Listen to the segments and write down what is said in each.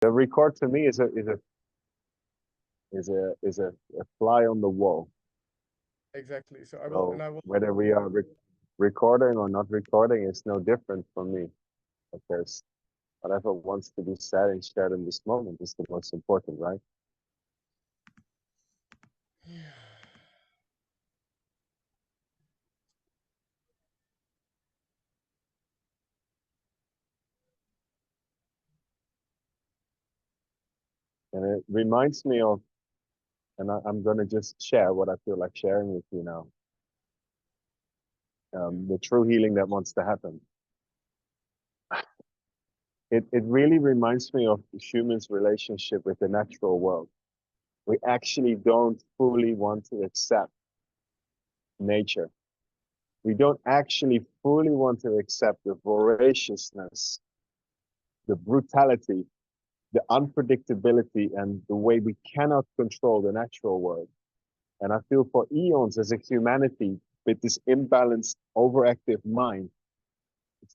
The record to me is a fly on the wall. Exactly. So I will, and So I will. whether we are recording or not recording is no different for me, because whatever wants to be said and shared in this moment is the most important, right? And it reminds me of, and I'm going to just share what I feel like sharing with you now, the true healing that wants to happen. It really reminds me of humans' relationship with the natural world. We actually don't fully want to accept nature. We don't actually fully want to accept the voraciousness, the brutality, the unpredictability, and the way we cannot control the natural world. And I feel for eons as a humanity with this imbalanced, overactive mind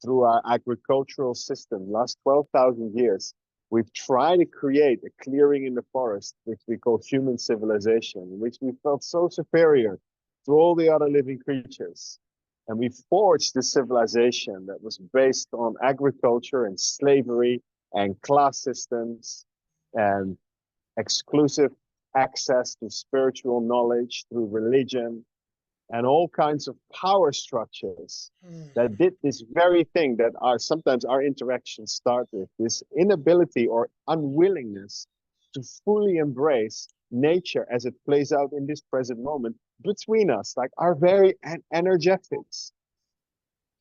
through our agricultural system, last 12,000 years, we've tried to create a clearing in the forest, which we call human civilization, in which we felt so superior to all the other living creatures. And we forged this civilization that was based on agriculture and slavery and class systems and exclusive access to spiritual knowledge through religion and all kinds of power structures that did this very thing that are sometimes our interactions start with, this inability or unwillingness to fully embrace nature as it plays out in this present moment between us, like our very energetics,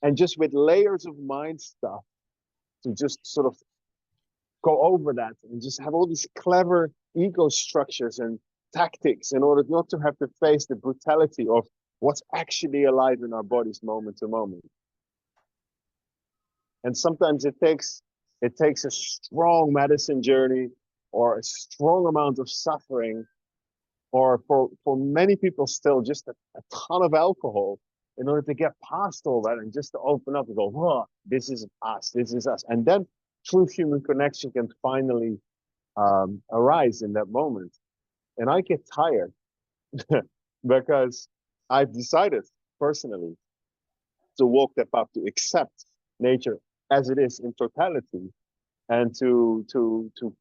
and just with layers of mind stuff to just sort of go over that and just have all these clever ego structures and tactics in order not to have to face the brutality of what's actually alive in our bodies moment to moment. And sometimes it takes a strong medicine journey or a strong amount of suffering, or for many people still just a ton of alcohol in order to get past all that and just to open up and go, whoa, this is us. And then true human connection can finally arise in that moment. And I get tired because I've decided personally to walk that path, to accept nature as it is in totality, and to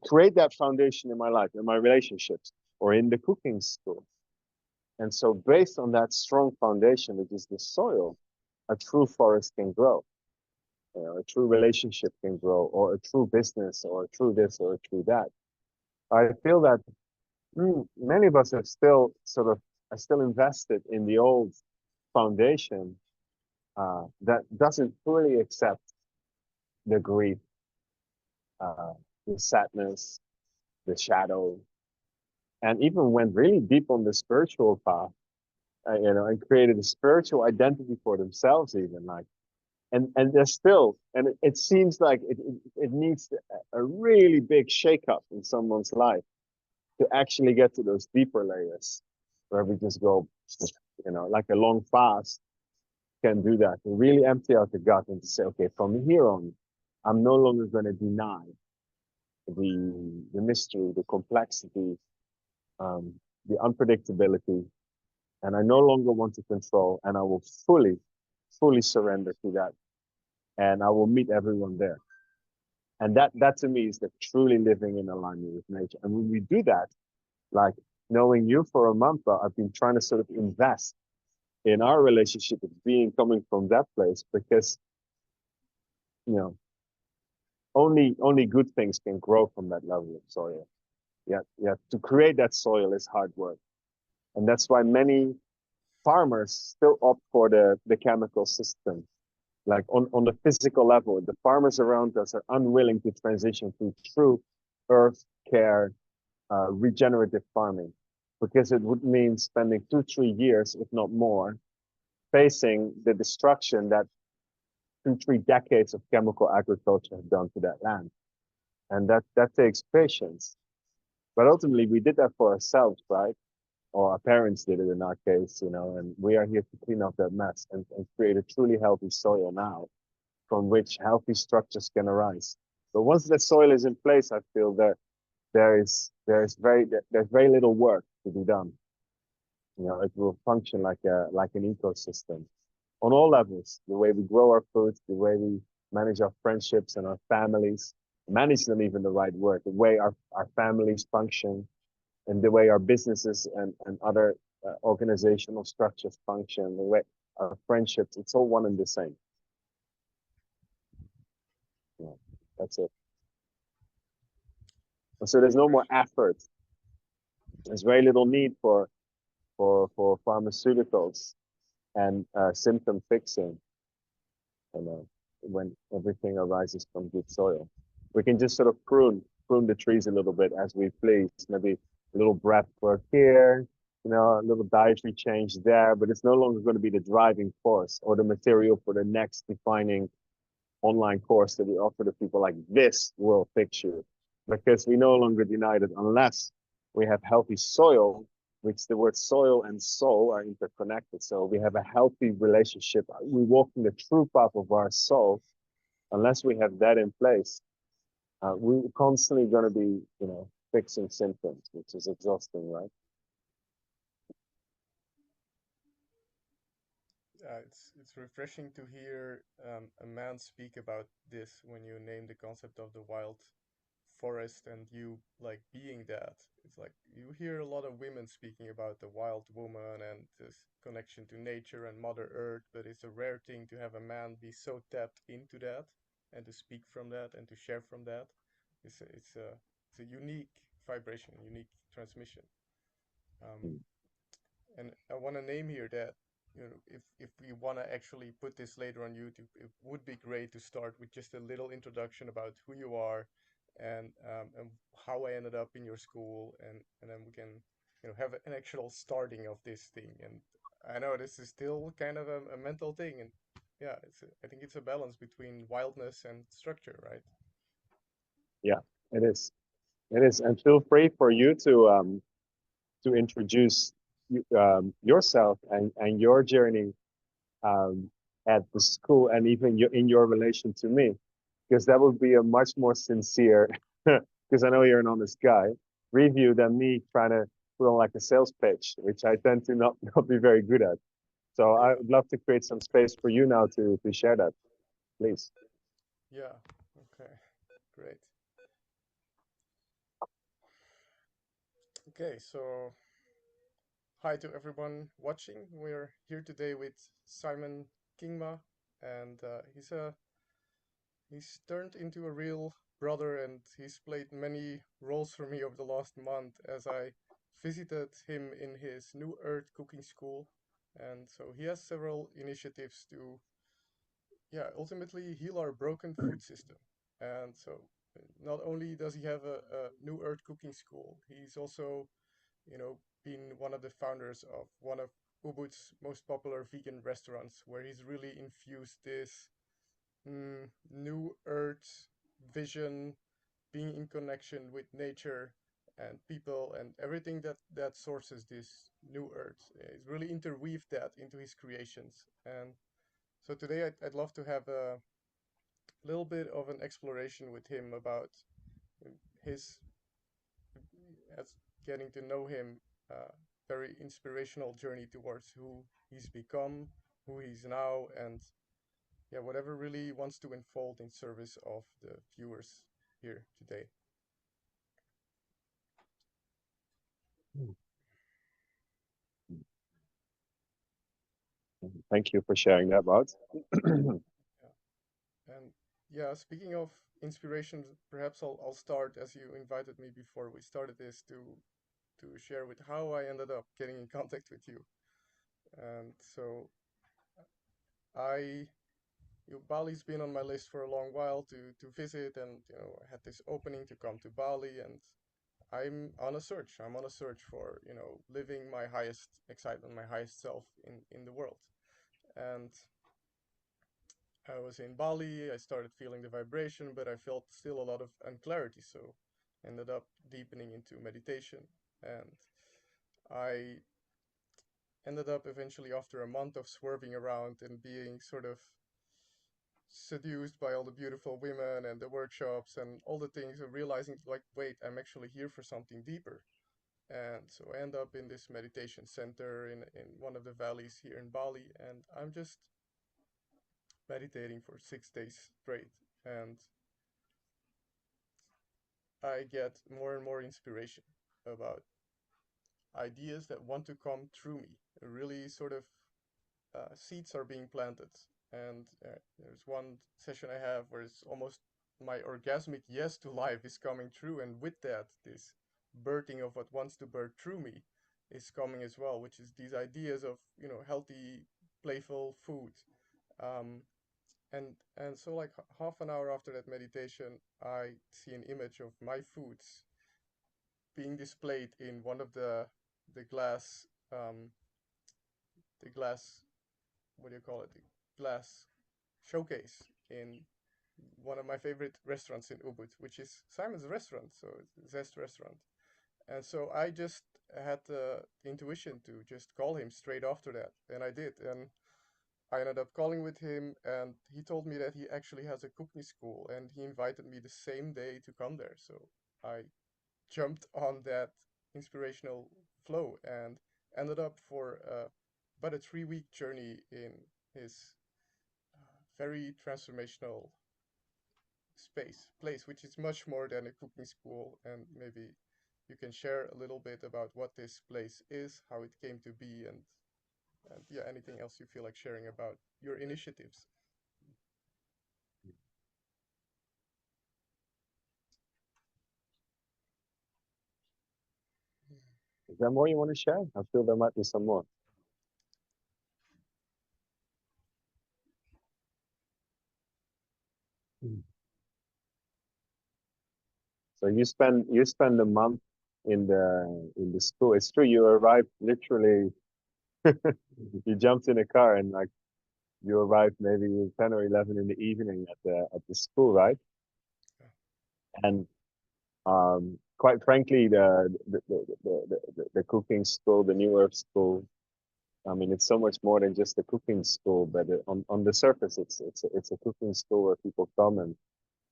create that foundation in my life, in my relationships, or in the cooking school. And so, based on that strong foundation, which is the soil, a true forest can grow. You know, a true relationship can grow, or a true business, or a true this, or a true that. I feel that many of us are still invested in the old foundation that doesn't fully accept the grief, uh, the sadness, the shadow, and even went really deep on the spiritual path, and created a spiritual identity for themselves, even like, and they're still, and it seems like it needs a really big shakeup in someone's life to actually get to those deeper layers where we just go, like a long fast can do that, to really empty out the gut and to say, okay, from here on, I'm no longer going to deny the mystery, the complexity, um, the unpredictability, and I no longer want to control, and I will fully surrender to that, and I will meet everyone there. And that to me is the truly living in alignment with nature. And when we do that, like knowing you for a month, I've been trying to sort of invest in our relationship with being coming from that place, because you know only good things can grow from that level of soil. Yeah, to create that soil is hard work, and that's why many farmers still opt for the chemical system. Like on the physical level, the farmers around us are unwilling to transition to true earth care, regenerative farming, because it would mean spending 2, 3 years, if not more, facing the destruction that 2, 3 decades of chemical agriculture have done to that land. And that takes patience. But ultimately, we did that for ourselves, right? Or our parents did it in our case, and we are here to clean up that mess and create a truly healthy soil now from which healthy structures can arise. But once the soil is in place, I feel that there's very little work to be done. You know, it will function like an ecosystem on all levels. The way we grow our food, the way we manage our friendships and our families, manage them even the right word, the way our families function, and the way our businesses and other organizational structures function, the way our friendships, it's all one and the same. Yeah, that's it. So there's no more effort. There's very little need for pharmaceuticals and symptom fixing. And when everything arises from good soil, we can just sort of prune the trees a little bit as we please. Maybe a little breath work here, you know, a little dietary change there, but it's no longer going to be the driving force or the material for the next defining online course that we offer to people. Like, this will fix you, because we no longer deny that unless we have healthy soil, which the word soil and soul are interconnected. So we have a healthy relationship. We walk in the true path of our soul. Unless we have that in place, we're constantly going to be, you know, fixing symptoms, which is exhausting, right? It's refreshing to hear a man speak about this when you name the concept of the wild forest and you like being that. It's like you hear a lot of women speaking about the wild woman and this connection to nature and Mother Earth, but it's a rare thing to have a man be so tapped into that and to speak from that and to share from that. It's a unique vibration, unique transmission. Um, Mm. and I want to name here that if we want to actually put this later on YouTube, it would be great to start with just a little introduction about who you are and how I ended up in your school, and then we can have an actual starting of this thing. And I know this is still kind of a mental thing, and yeah, I think it's a balance between wildness and structure, right? Yeah, it is. It is. And feel free for you to introduce yourself and your journey um, at the school, and even in your relation to me, because that would be a much more sincere, because I know you're an honest guy, review than me trying to put on like a sales pitch, which I tend to not be very good at. So I Yeah, would love to create some space for you now to share that, please. yeah, okay, great. Okay, so hi to everyone watching. We're here today with Simon Kingma, and he's turned into a real brother, and he's played many roles for me over the last month as I visited him in his New Earth cooking school. And so he has several initiatives to, yeah, ultimately heal our broken food system. And so not only does he have a New Earth cooking school, he's also been one of the founders of one of Ubud's most popular vegan restaurants, where he's really infused this new earth vision, being in connection with nature and people and everything that sources this new earth. He's really interweaved that into his creations. And so today I'd love to have a little bit of an exploration with him about his as getting to know him, uh, very inspirational journey towards who he's become, who he's now, and yeah, whatever really wants to unfold in service of the viewers here today. Thank you for sharing that, Wout. Yeah. And yeah, speaking of inspiration, perhaps I'll start as you invited me before we started this to share with how I ended up getting in contact with you. And so I Bali's been on my list for a long while to visit, and I had this opening to come to Bali, and I'm on a search. I'm on a search for living my highest excitement, my highest self in the world. And I was in Bali. I started feeling the vibration, but I felt still a lot of unclarity. So ended up deepening into meditation, and I ended up eventually after a month of swerving around and being sort of seduced by all the beautiful women and the workshops and all the things, and realizing like, wait, I'm actually here for something deeper. And so I end up in this meditation center in one of the valleys here in Bali, and I'm just meditating for 6 days straight. And I get more and more inspiration about ideas that want to come through me. Really sort of seeds are being planted. And there's one session I have where it's almost my orgasmic yes to life is coming through. And with that, this birthing of what wants to birth through me is coming as well, which is these ideas of, healthy, playful food. Um, and so like half an hour after that meditation, I see an image of my foods being displayed in one of the glass um, the glass, what do you call it, the glass showcase in one of my favorite restaurants in Ubud, which is Simon's restaurant, so it's Zest restaurant. And so I just had the intuition to just call him straight after that, and I did. And I ended up calling with him, and he told me that he actually has a cooking school, and he invited me the same day to come there. So I jumped on that inspirational flow and ended up for about a 3 week journey in his very transformational place, which is much more than a cooking school. And maybe you can share a little bit about what this place is, how it came to be, and yeah, anything else you feel like sharing about your initiatives. Is there more you want to share? I feel there might be some more. Mm. So you spend a month in the school. It's true. You arrived literally. You jumped in a car and like you arrived maybe 10 or 11 in the evening at the school, right? Yeah. And quite frankly, the cooking school, the New Earth School. I mean, it's so much more than just a cooking school, but on the surface, it's a cooking school where people come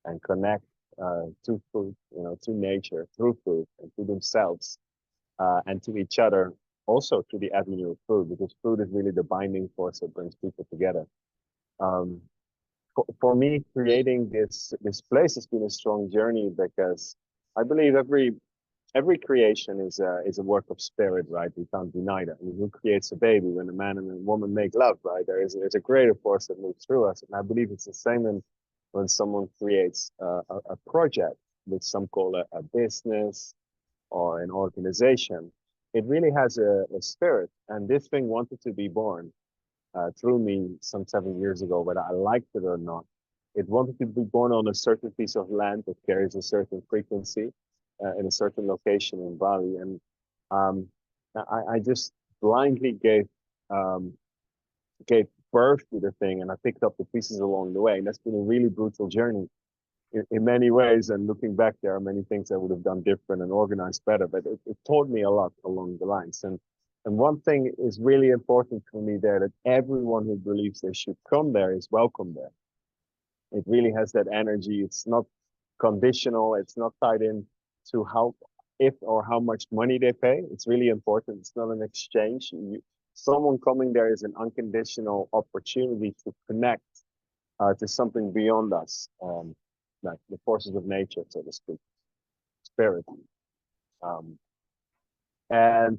and connect to food, to nature, through food, and to themselves, and to each other, also through the avenue of food, because food is really the binding force that brings people together. Um, for me, creating this place has been a strong journey because I believe every creation is a work of spirit, right? We can't deny that. I mean, who creates a baby? When a man and a woman make love, right? There's a greater force that moves through us, and I believe it's the same when someone creates a project, which some call a business or an organization. It really has a spirit, and this thing wanted to be born through me some 7 years ago, whether I liked it or not. It wanted to be born on a certain piece of land that carries a certain frequency in a certain location in Bali. And um, I just blindly um, gave birth to the thing, and I picked up the pieces along the way. And that's been a really brutal journey in many ways. And looking back, there are many things I would have done different and organized better, but it taught me a lot along the lines. And one thing is really important for me there, that everyone who believes they should come there is welcome there. It really has that energy. It's not conditional. It's not tied in to how, if or how much money they pay. It's really important. It's not an exchange. Someone coming there is an unconditional opportunity to connect to something beyond us, like the forces of nature, so to speak, spirit. Um, and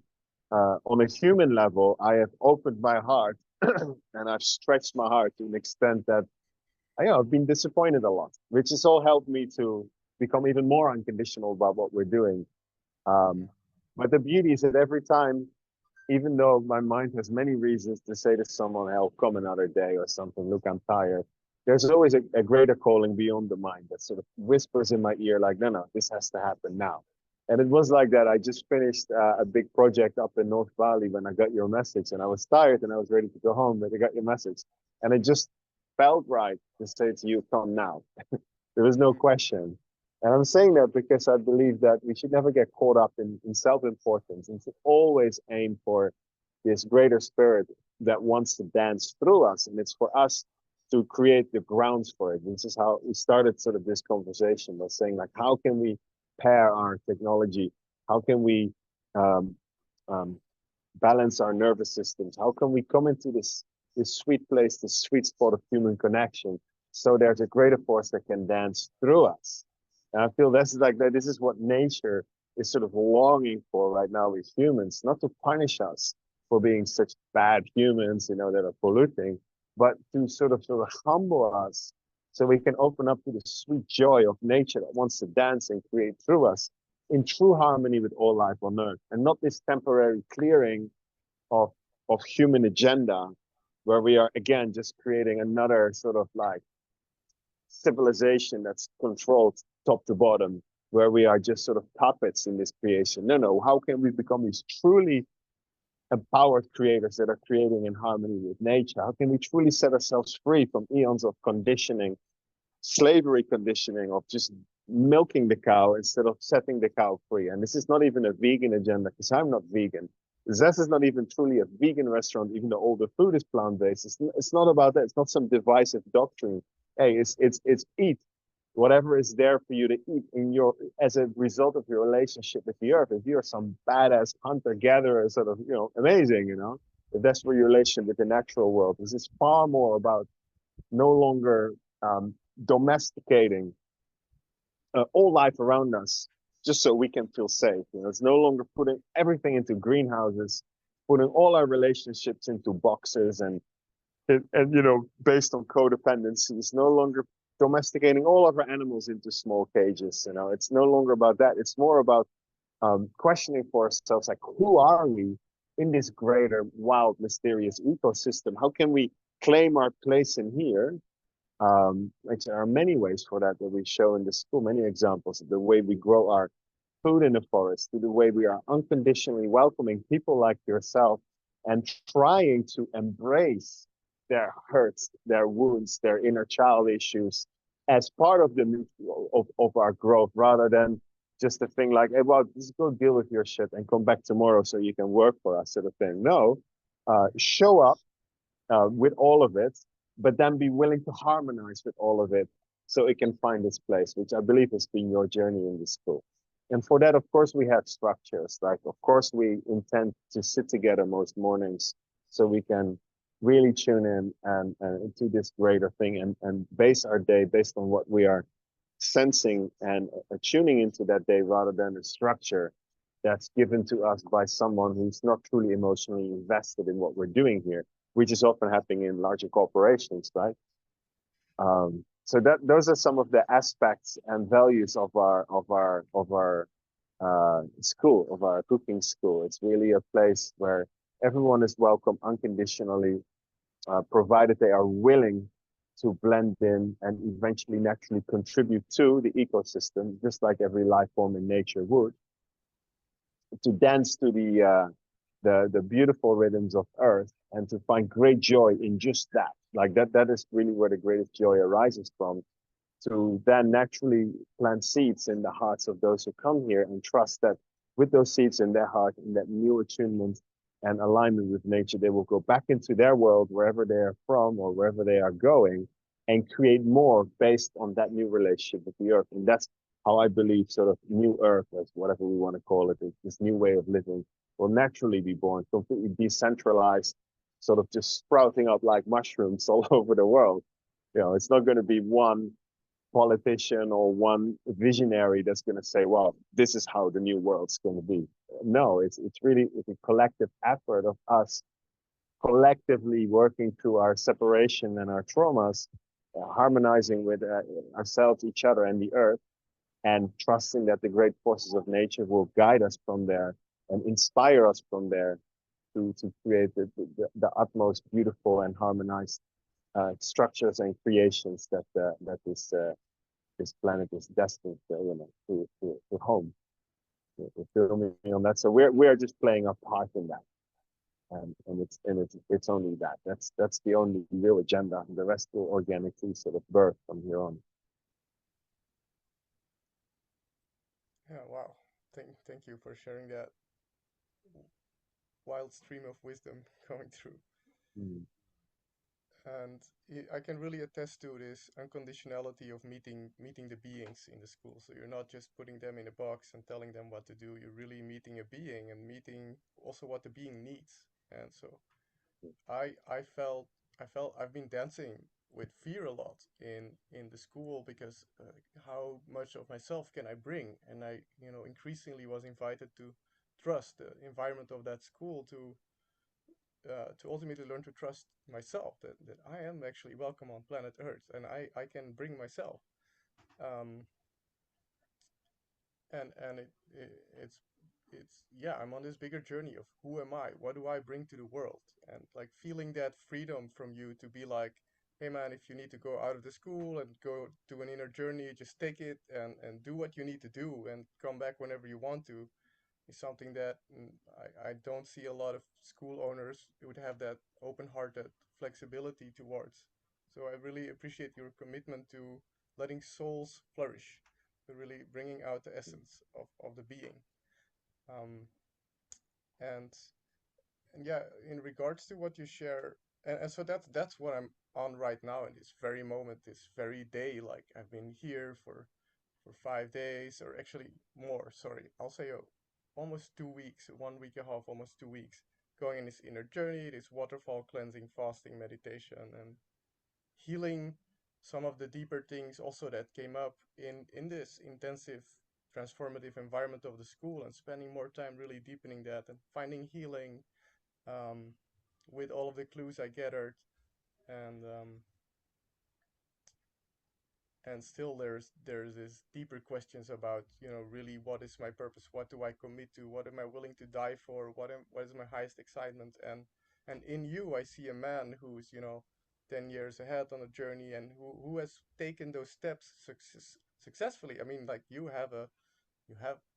on a human level, I have opened my heart and I've stretched my heart to an extent that I've been disappointed a lot, which has all helped me to become even more unconditional about what we're doing. Yeah. Um, but the beauty is that every time, even though my mind has many reasons to say to someone, "Help, come another day" or something, "Look, I'm tired," there's always a greater calling beyond the mind that sort of whispers in my ear, like, "No, no, this has to happen now." And it was like that. I just finished a big project up in North Bali when I got your message, and I was tired and I was ready to go home, but I got your message, and it just felt right to say to you, "Come now." There was no question. And I'm saying that because I believe that we should never get caught up in self-importance and should always aim for this greater spirit that wants to dance through us. And it's for us to create the grounds for it. This is how we started sort of this conversation by saying like, how can we pair our technology? How can we um, um, balance our nervous systems? How can we come into this sweet place, this sweet spot of human connection? So there's a greater force that can dance through us. And I feel this is like that. This is what nature is sort of longing for right now with humans, not to punish us for being such bad humans, you know, that are polluting, but to sort of humble us so we can open up to the sweet joy of nature that wants to dance and create through us in true harmony with all life on earth, and not this temporary clearing of of human agenda where we are again just creating another sort of like civilization that's controlled top to bottom, where we are just sort of puppets in this creation. No, how can we become these truly empowered creators that are creating in harmony with nature? How can we truly set ourselves free from eons of conditioning, slavery conditioning, of just milking the cow instead of setting the cow free? And this is not even a vegan agenda, because I'm not vegan. Zest is not even truly a vegan restaurant, even though all the food is plant-based. It's not about that. It's not some divisive doctrine. Hey, it's eat whatever is there for you to eat in your as a result of your relationship with the earth. If you're some badass hunter-gatherer, sort of, you know, amazing, you know, if that's for your relationship with the natural world, this is far more about no longer domesticating all life around us just so we can feel safe. You know, it's no longer putting everything into greenhouses, putting all our relationships into boxes and you know, based on codependency. It's no longer domesticating all of our animals into small cages. You know, it's no longer about that. It's more about questioning for ourselves, like, who are we in this greater, wild, mysterious ecosystem? How can we claim our place in here? Like, there are many ways for that we show in the school, many examples of the way we grow our food in the forest, to the way we are unconditionally welcoming people like yourself and trying to embrace their hurts, their wounds, their inner child issues as part of the of our growth, rather than just a thing like, hey, well, just go deal with your shit and come back tomorrow so you can work for us, sort of thing. No, show up with all of it, but then be willing to harmonize with all of it so it can find its place, which I believe has been your journey in the school. And for that, of course, we have structures. Like, of course, we intend to sit together most mornings so we can really tune in and to this greater thing and base our day based on what we are sensing and tuning into that day, rather than a structure that's given to us by someone who's not truly emotionally invested in what we're doing here, which is often happening in larger corporations, right? So that those are some of the aspects and values of our school, of our cooking school. It's really a place where everyone is welcome unconditionally, provided they are willing to blend in and eventually naturally contribute to the ecosystem, just like every life form in nature would, to dance to the beautiful rhythms of earth and to find great joy in just that. Like that is really where the greatest joy arises from. To then naturally plant seeds in the hearts of those who come here and trust that with those seeds in their heart, in that new attunement and alignment with nature, they will go back into their world, wherever they are from or wherever they are going, and create more based on that new relationship with the earth. And that's how I believe sort of new earth, as whatever we want to call it, this new way of living will naturally be born, completely decentralized, sort of just sprouting up like mushrooms all over the world. You know, it's not going to be one politician or one visionary that's going to say, well, this is how the new world's going to be. No, it's really it's a collective effort of us collectively working through our separation and our traumas, harmonizing with ourselves, each other, and the earth, and trusting that the great forces of nature will guide us from there and inspire us from there to create the utmost beautiful and harmonized structures and creations that this planet is destined to, you know, to home. You feel me on that? So we're just playing a part in that, and it's only that. That's the only real agenda. The rest will organically sort of birth from here on. Yeah, wow. Thank you for sharing that wild stream of wisdom coming through. Mm. And I can really attest to this unconditionality of meeting the beings in the school. So you're not just putting them in a box and telling them what to do. You're really meeting a being and meeting also what the being needs. And so I I felt I've been dancing with fear a lot in the school because how much of myself can I bring? And I increasingly was invited to trust the environment of that school to ultimately learn to trust myself that I am actually welcome on planet Earth and I can bring myself. Um, and it's yeah, I'm on this bigger journey of who am I? What do I bring to the world? And like feeling that freedom from you to be like, hey man, if you need to go out of the school and go do an inner journey, just take it and do what you need to do and come back whenever you want to is something that I don't see a lot of school owners who would have that open-hearted flexibility towards. So I really appreciate your commitment to letting souls flourish, to really bringing out the essence of the being. Um, and and yeah, in regards to what you share, and so that's what I'm on right now in this very moment, this very day. Like I've been here for 5 days, or actually more. Sorry, I'll say almost 2 weeks, 1 week and a half, almost 2 weeks, going in this inner journey, this waterfall cleansing, fasting, meditation, and healing some of the deeper things also that came up in this intensive transformative environment of the school, and spending more time really deepening that and finding healing um, with all of the clues I gathered. And um, and still there's this deeper questions about really what is my purpose, what do I commit to, what am I willing to die for, what is my highest excitement. And in you I see a man who's 10 years ahead on a journey, and who has taken those steps successfully. I mean, like, you have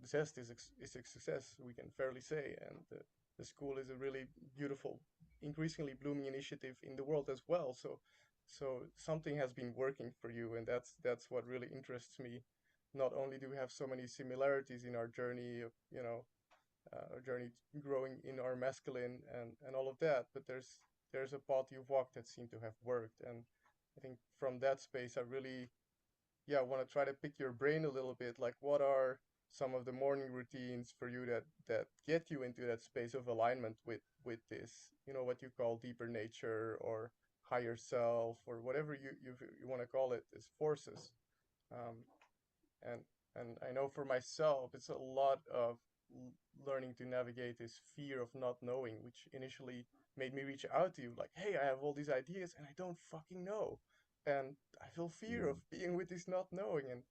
Zest is a success, we can fairly say, and the school is a really beautiful, increasingly blooming initiative in the world as well. So something has been working for you, and that's what really interests me. Not only do we have so many similarities in our journey of our journey growing in our masculine and all of that, but there's a path you've walked that seemed to have worked. And I think from that space I really, yeah, I want to try to pick your brain a little bit. Like, what are some of the morning routines for you that get you into that space of alignment with this, what you call deeper nature or higher self, or whatever you want to call it, as forces. Um, and and I know for myself, it's a lot of learning to navigate this fear of not knowing, which initially made me reach out to you, like, hey, I have all these ideas and I don't fucking know, and I feel fear of being with this not knowing. And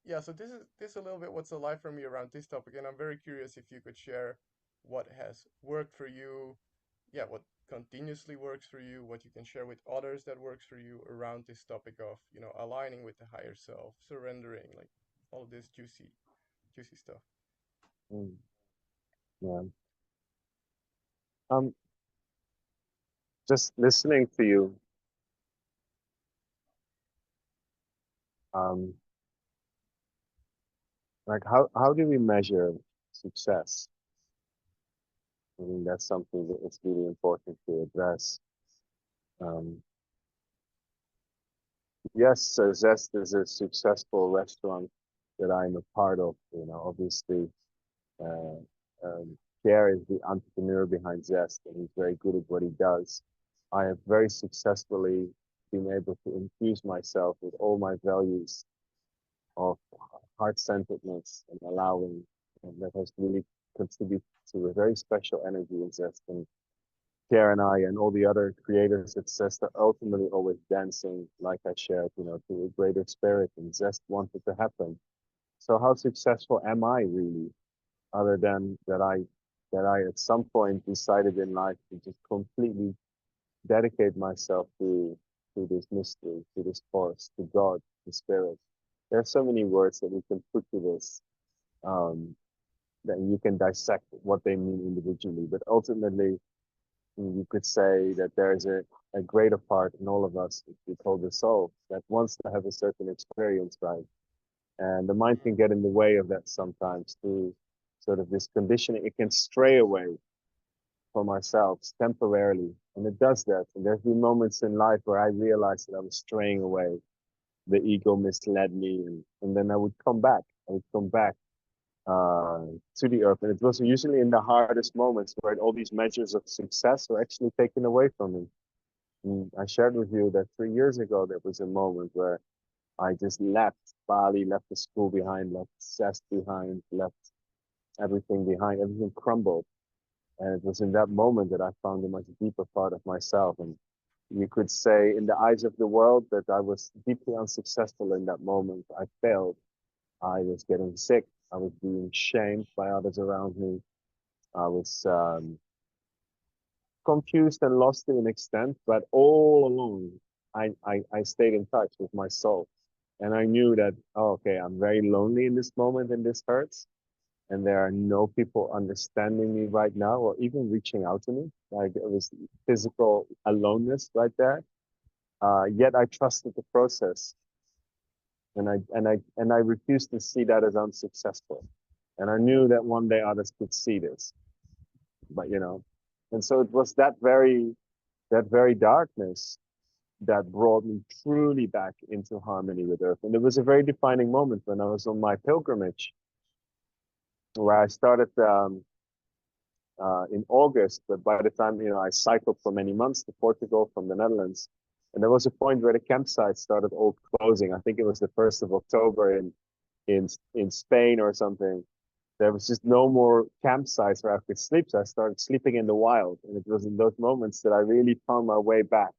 yeah, so this is a little bit what's alive for me around this topic, and I'm very curious if you could share what has worked for you, yeah, what continuously works for you, what you can share with others that works for you around this topic of aligning with the higher self, surrendering, like all of this juicy stuff. Mm, yeah. Um, just listening to you, um, like how do we measure success? I mean, that's something that is really important to address. Um, yes, so Zest is a successful restaurant that I'm a part of. Obviously, uh, Pierre is the entrepreneur behind Zest, and he's very good at what he does. I have very successfully been able to infuse myself with all my values of heart-centeredness and allowing, and that has really contributed to a very special energy in Zest. And Pierre and I and all the other creators at Zest are ultimately always dancing, like I shared, to a greater spirit, and Zest wanted to happen. So how successful am I really, other than that I at some point decided in life to just completely dedicate myself to this mystery, to this force, to God, to spirit. There are so many words that we can put to this, um, that you can dissect what they mean individually, but ultimately you could say that there's a greater part in all of us, which we call the soul, that wants to have a certain experience, right? And the mind can get in the way of that sometimes through sort of this conditioning. It can stray away for myself temporarily. And it does that. And there's been moments in life where I realized that I was straying away. The ego misled me, and then I would come back. I would come back uh, to the earth. And it was usually in the hardest moments where all these measures of success were actually taken away from me. And I shared with you that 3 years ago, there was a moment where I just left Bali, left the school behind, left success behind, left everything behind, everything crumbled. And it was in that moment that I found a much deeper part of myself. And you could say, in the eyes of the world, that I was deeply unsuccessful in that moment. I failed. I was getting sick. I was being shamed by others around me. I was confused and lost to an extent, but all along, I stayed in touch with my soul. And I knew that, oh, okay, I'm very lonely in this moment and this hurts. And there are no people understanding me right now or even reaching out to me. Like it was physical aloneness right there. Yet I trusted the process, and I refused to see that as unsuccessful. And I knew that one day others could see this, but and so it was that very darkness that brought me truly back into harmony with Earth. And it was a very defining moment when I was on my pilgrimage, where I started in August, but by the time I cycled for many months to Portugal from the Netherlands, and there was a point where the campsites started all closing. I think it was the 1st of October in Spain or something. There was just no more campsites where I could sleep, so I started sleeping in the wild. And it was in those moments that I really found my way back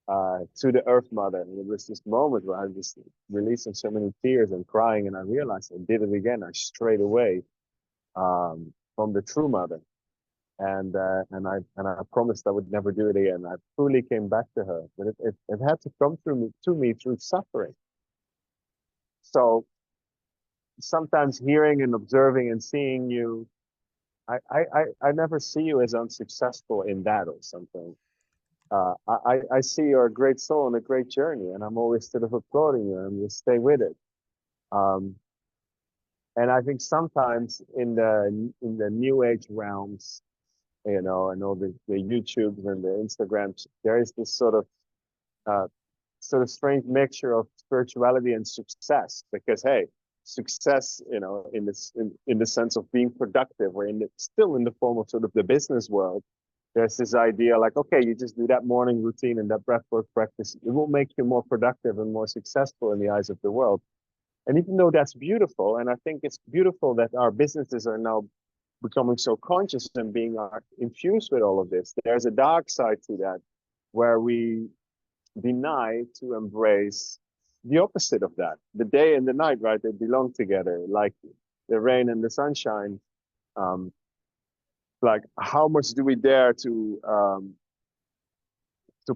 to the Earth Mother. And it was this moment where I was releasing so many tears and crying, and I realized I did it again. I strayed away from the true Mother. And I promised I would never do it again. I truly came back to her, but it had to come to me through suffering. So sometimes hearing and observing and seeing you, I never see you as unsuccessful in that or something. I see you're a great soul on a great journey, and I'm always sort of applauding you, and you stay with it. Um, and I think sometimes in the new age realms, and all the YouTubes and the Instagrams, there is this uh, sort of strange mixture of spirituality and success. Because hey, success, in the sense of being productive, or still in the form of sort of the business world, there's this idea like, okay, you just do that morning routine and that breathwork practice, it will make you more productive and more successful in the eyes of the world. And even though that's beautiful, and I think it's beautiful that our businesses are now becoming so conscious and being infused with all of this, there's a dark side to that, where we deny to embrace the opposite of that. The day and the night, right? They belong together, like the rain and the sunshine. Um, like, how much do we dare to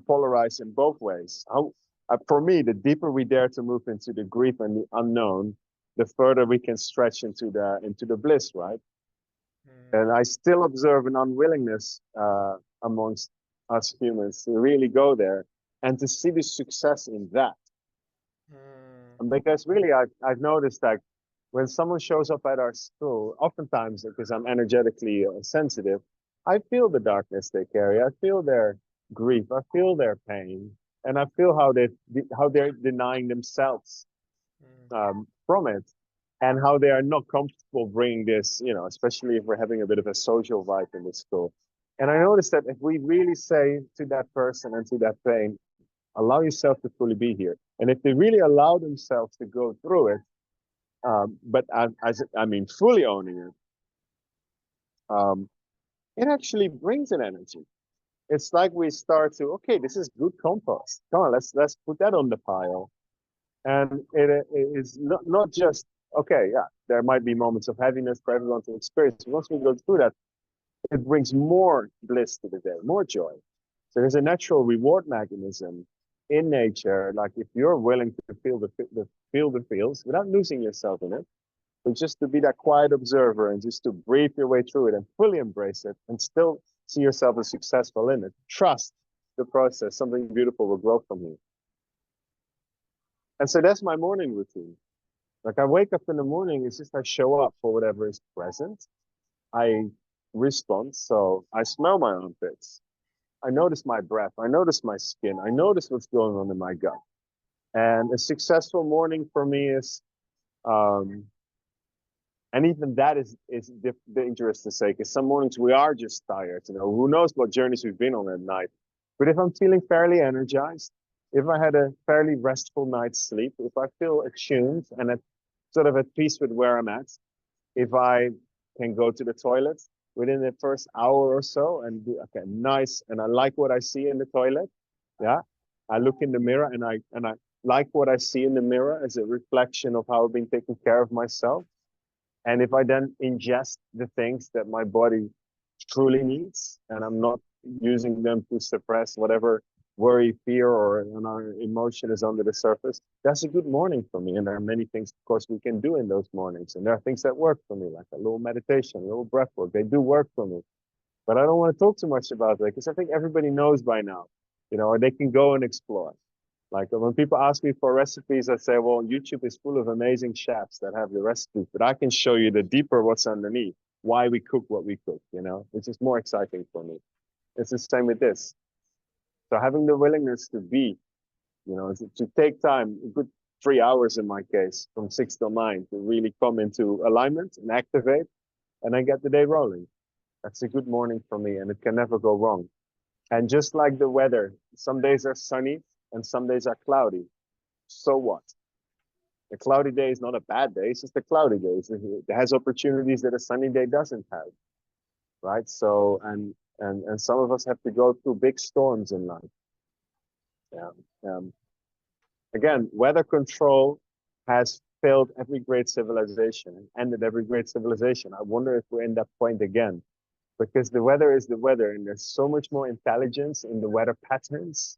polarize in both ways? For me, the deeper we dare to move into the grief and the unknown, the further we can stretch into the bliss, right? Mm, And I still observe an unwillingness amongst us humans to really go there and to see the success in that. mm, And because really, I've noticed that when someone shows up at our school, oftentimes because I'm energetically sensitive, I feel the darkness they carry. I feel their grief. I feel their pain, and I feel how they're denying themselves mm, from it, and how they are not comfortable bringing this. Especially if we're having a bit of a social vibe in the school. And I noticed that if we really say to that person and to that pain, allow yourself to fully be here. And if they really allow themselves to go through it, but I mean, fully owning it, um, it actually brings an energy. It's like we start to, okay, this is good compost. Come on, let's put that on the pile. And it is not just, okay, yeah, there might be moments of heaviness for everyone to experience. Once we go through that, it brings more bliss to the day, more joy. So there's a natural reward mechanism in nature. Like if you're willing to feel the feels without losing yourself in it, but just to be that quiet observer and just to breathe your way through it and fully embrace it and still see yourself as successful in it. Trust the process. Something beautiful will grow from you. And so that's my morning routine. Like I wake up in the morning, it's just I show up for whatever is present. I response. So I smell my armpits. I notice my breath. I notice my skin. I notice what's going on in my gut. And a successful morning for me is, um, and even that is dangerous to say, because some mornings we are just tired. You know, who knows what journeys we've been on at night. But if I'm feeling fairly energized, if I had a fairly restful night's sleep, if I feel attuned and at sort of at peace with where I'm at, if I can go to the toilet within the first hour or so and do okay, nice, and I like what I see in the toilet, yeah, I look in the mirror and I like what I see in the mirror as a reflection of how I've been taking care of myself. And if I then ingest the things that my body truly needs, and I'm not using them to suppress whatever worry, fear, or emotion is under the surface, that's a good morning for me. And there are many things, of course, we can do in those mornings. And there are things that work for me, like a little meditation, a little breath work. They do work for me. But I don't want to talk too much about that because I think everybody knows by now, you know, or they can go and explore. Like when people ask me for recipes, I say, well, YouTube is full of amazing chefs that have the recipes, but I can show you the deeper what's underneath, why we cook what we cook, you know, which is more exciting for me. It's the same with this. So having the willingness to be, you know, to take time, a good 3 hours in my case, from 6 till 9, to really come into alignment and activate, and then get the day rolling. That's a good morning for me, and it can never go wrong. And just like the weather, some days are sunny and some days are cloudy. So what? A cloudy day is not a bad day, it's just a cloudy day. It has opportunities that a sunny day doesn't have, right? So, and some of us have to go through big storms in life. Yeah. Again, weather control has failed every great civilization and ended every great civilization. I wonder if we're in that point again, because the weather is the weather, and there's so much more intelligence in the weather patterns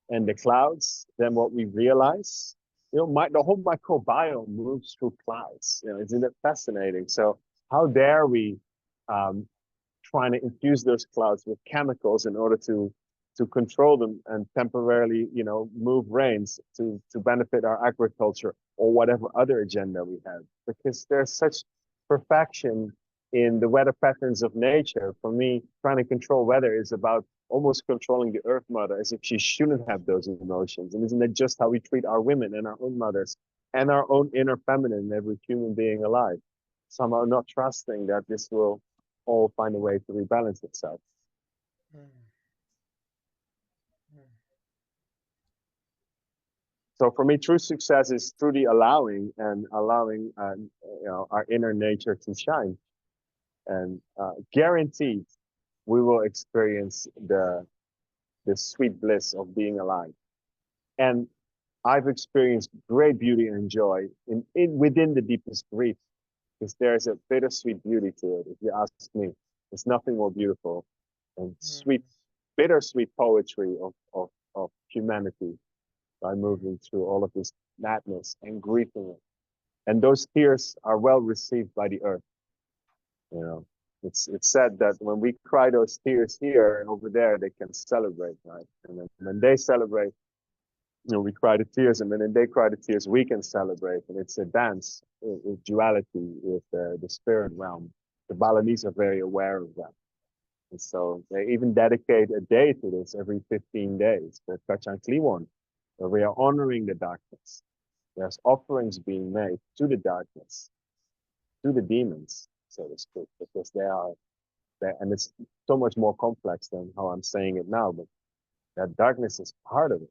and the clouds than what we realize. You know, the whole microbiome moves through clouds. You know, isn't it fascinating? So how dare we um, trying to infuse those clouds with chemicals in order to control them and temporarily, you know, move rains to benefit our agriculture or whatever other agenda we have, because there's such perfection in the weather patterns of nature. For me, trying to control weather is about almost controlling the earth mother as if she shouldn't have those emotions. And isn't that just how we treat our women and our own mothers and our own inner feminine, every human being alive? Somehow not trusting that this will all find a way to rebalance itself. Mm, mm, So for me, true success is through the allowing and allowing, you know, our inner nature to shine, and guaranteed we will experience the sweet bliss of being alive. And I've experienced great beauty and joy in within the deepest grief, because there's a bittersweet beauty to it. If you ask me, there's nothing more beautiful and sweet, mm, bittersweet poetry of humanity by moving through all of this madness and grieving it. And those tears are well received by the earth. You know, it's said that when we cry those tears here and over there, they can celebrate, right? And then when they celebrate, you know, we cry the tears, and then they cry the tears, we can celebrate. And it's a dance with duality with the spirit realm. The Balinese are very aware of that. And so they even dedicate a day to this every 15 days, the Kacang Kliwon, where we are honoring the darkness. There's offerings being made to the darkness, to the demons, so to speak, because they are there. And it's so much more complex than how I'm saying it now, but that darkness is part of it,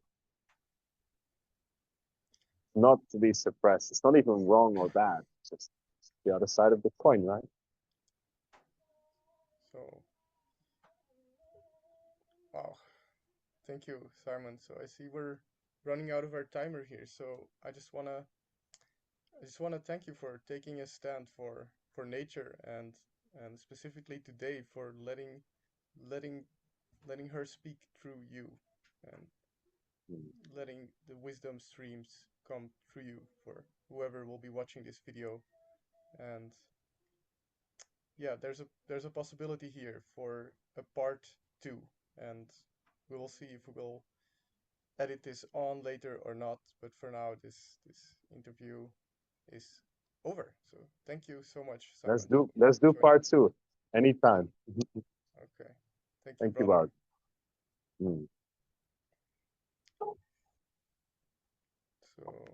not to be suppressed. It's not even wrong or bad. It's just the other side of the coin, right? so, wow. Thank you, Simon. So I see we're running out of our timer here. So I just wanna thank you for taking a stand for nature, and specifically today for letting letting her speak through you, and Mm. letting the wisdom streams come through you for whoever will be watching this video. And yeah, there's a possibility here for a part two, and we will see if we will edit this on later or not. But for now, this interview is over. So thank you so much, Simon, Let's do for joining. part two. Anytime. Okay. Thank you, Thank you, brother. Bart. Mm. So